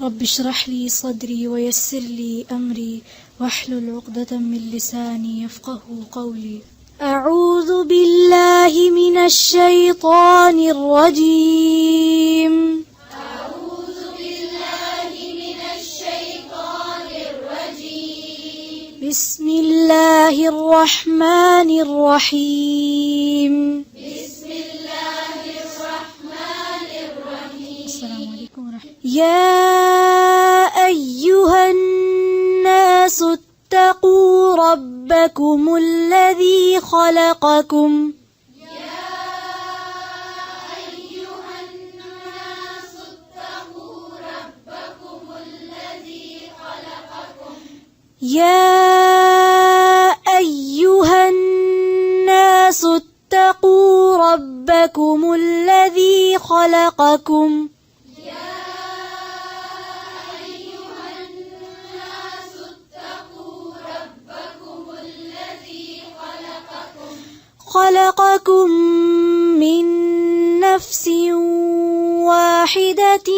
رب اشرح لي صدري ويسر لي أمري واحلل عقدة من لساني يفقه قولي. أعوذ بالله من الشيطان الرجيم. أعوذ بالله من الشيطان الرجيم. بسم الله الرحمن الرحيم. بسم الله الرحمن الرحيم. السلام عليكم ورحمة الله. يا أيها الناس اتقوا ربكم الذي خلقكم. يا أيها الناس اتقوا ربكم الذي خلقكم. يا أيها الناس اتقوا ربكم الذي خلقكم. خلقكم من نفس واحدة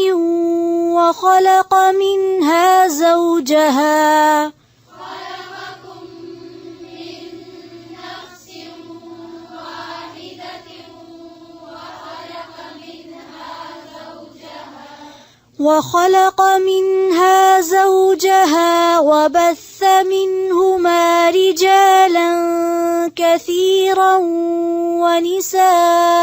وخلق منها زوجها. خلقكم من نفس واحدة وخلق منها زوجها وبث منهما رجالا كثيرا ونساء.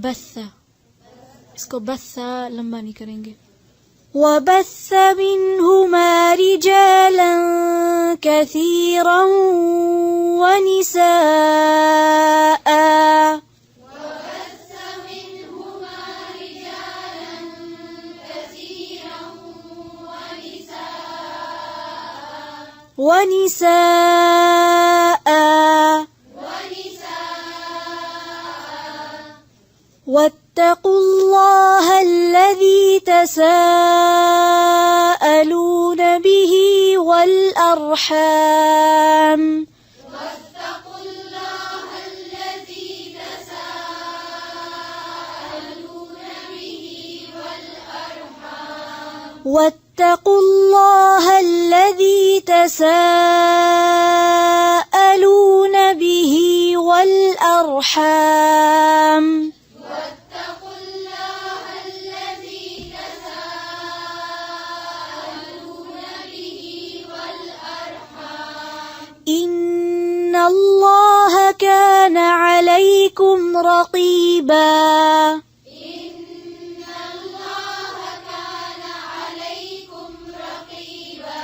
बस्सा, इसको बस्सा लंबा नहीं करेंगे. وبث منهما رجالا كثيرا ونساء. ونساء. واتقوا الله الذي تساءلون به والأرحام. واتقوا الله الذي تساءلون به والأرحام. واتقوا الله الذي تساءلون به والأرحام. إن الله كان عليكم رقيبا. إن الله كان عليكم رقيبا.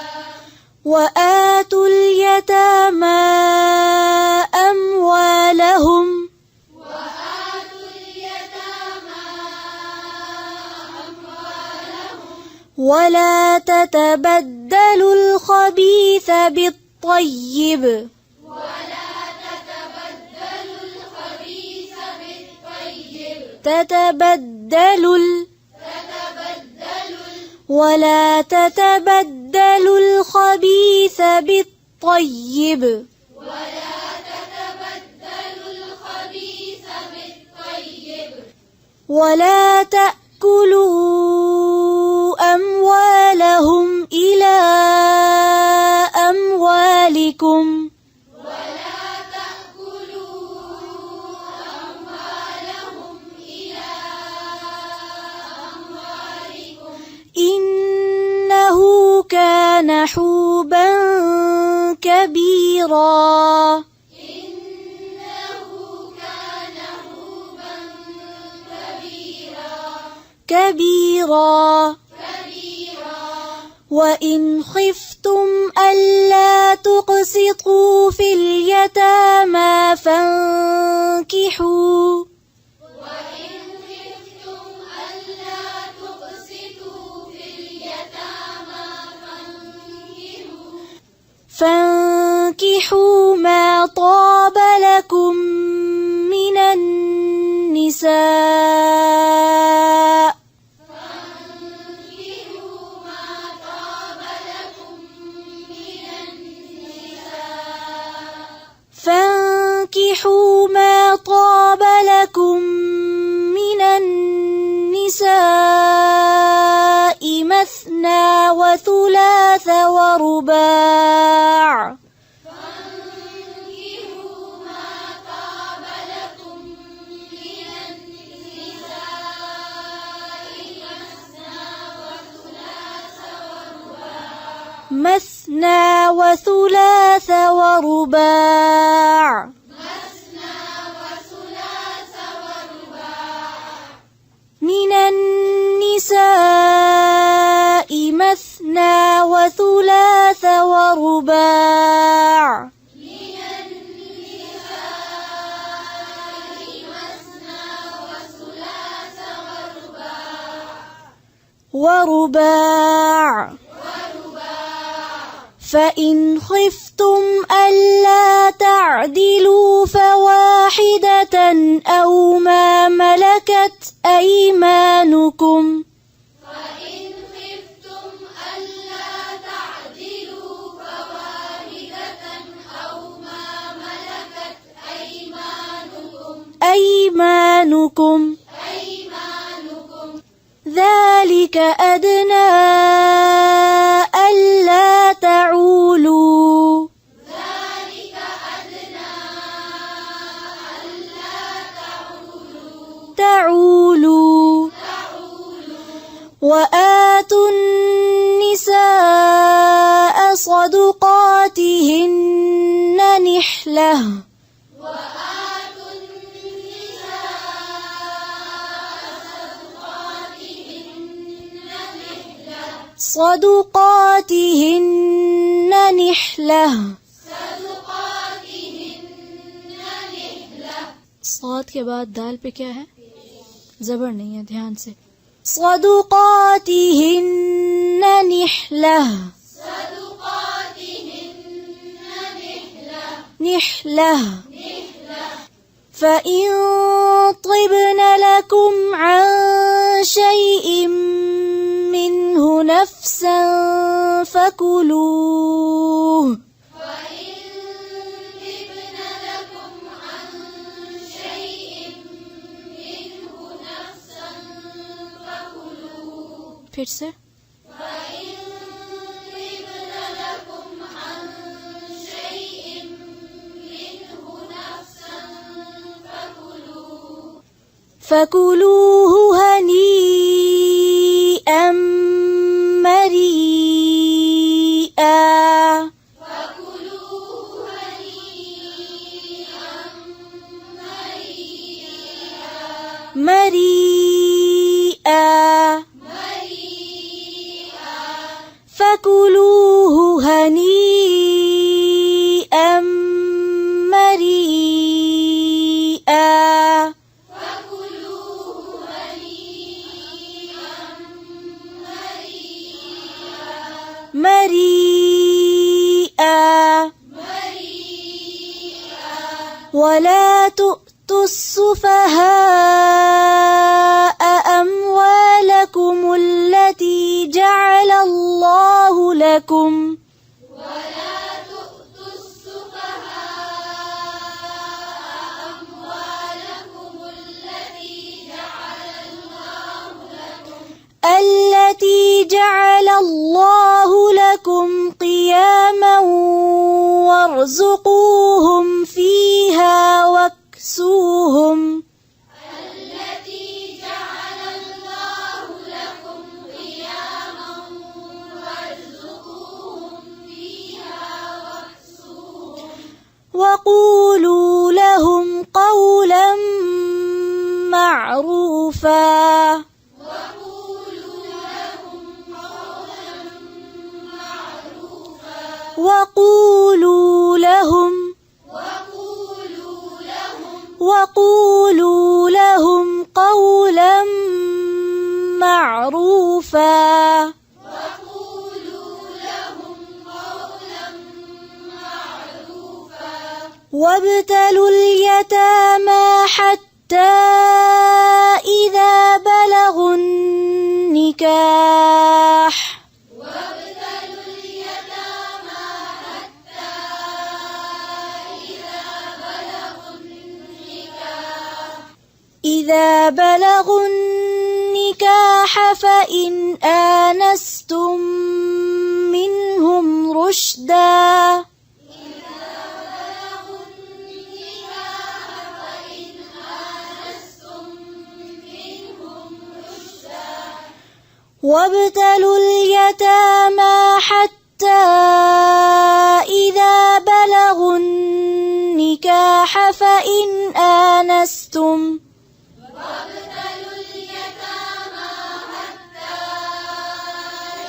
وآتوا اليتامى أموالهم. ولا تتبدلوا الخبيث بالطيب. ولا تتبدلوا الخبيث بالطيب. ولا تتبدلوا الخبيث بالطيب. ولا تتبدلوا الخبيث بالطيب. ولا تأكلوا أموالهم إلى أموالكم. ولا تأكلوا أموالهم إلى أموالكم. إنه كان حوبا كبيرا. إنه كان حوبا كبيرا. وإن خفتم ألا تقسطوا في اليتامى فانكحوا. فانكحوا ما طاب لكم من النساء. مثنى وثلاث ورباع من النساء مثنى وثلاث ورباع فإن خفتم ألا تعدلوا فواحدة أو ما ملكت أيمانكم أيمانكم ذلك أدنى ألا تعولوا وآتوا النساء صدقاتهن نحلة صاد के बाद दाल पे क्या है? जबर नहीं है, ध्यान से। صدقاتهن نحلة فإن طبن لكم عن شيء منه نفسا فكلوه फिर से فكلوه هنيئا مريئا فكلوه هنيئا مريئا ولا تؤتوا السفهاء أموالكم التي جعل الله لكم قياما وارزقوهم فيها واكسوهم وقولوا لهم قولا معروفا وقولوا لهم قولا معروفا وابتلوا اليتامى حتى إذا بلغوا النكاح إذا بلغوا النكاح فإن آنستم منهم رشدا وابتلوا اليتامى حتى حتى إذا بلغوا النكاح فإن آنستم وابتلوا اليتامى حتى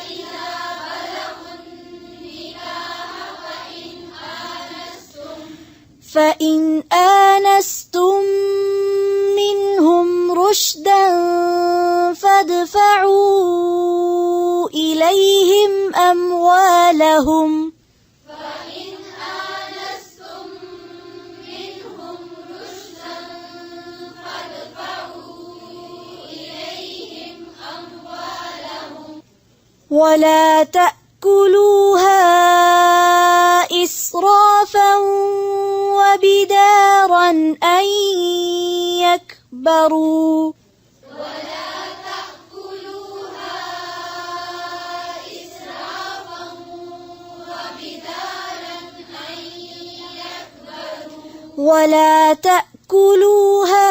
إذا بلغوا النكاح فإن آنستم منهم رشدا فادفعوا إليهم أموالهم ولا تأكلوها إسرافا وبدارا أن يكبروا ولا تأكلوها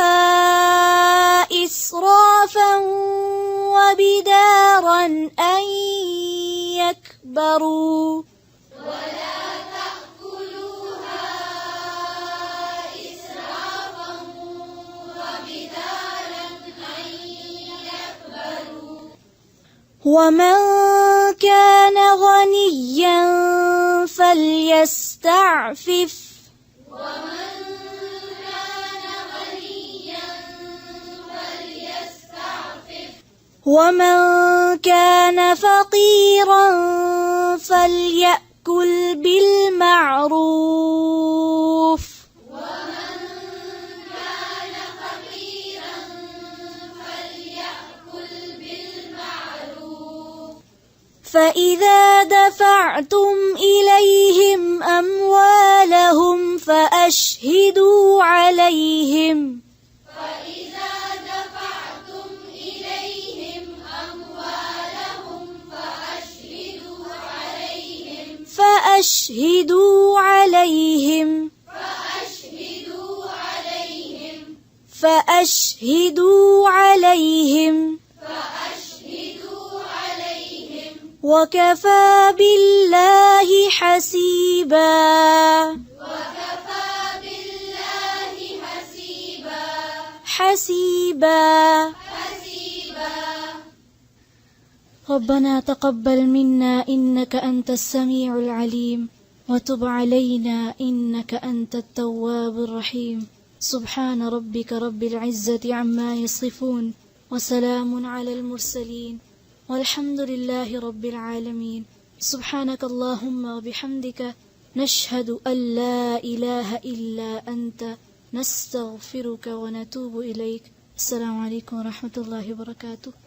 إسرافا وبدارا أن يكبروا ومن كان غنيا فليستعفف ومن كان فقيرا فليأكل بالمعروف فإذا دفعتم إليهم أموالهم فأشهدوا عليهم فأشهدوا عليهم وكفى بالله حسيبا ربنا تقبل منا إنك أنت السميع العليم وتب علينا إنك أنت التواب الرحيم سبحان ربك رب العزة عما يصفون وسلام على المرسلين والحمد لله رب العالمين سبحانك اللهم وبحمدك نشهد أن لا إله إلا أنت نستغفرك ونتوب إليك السلام عليكم ورحمة الله وبركاته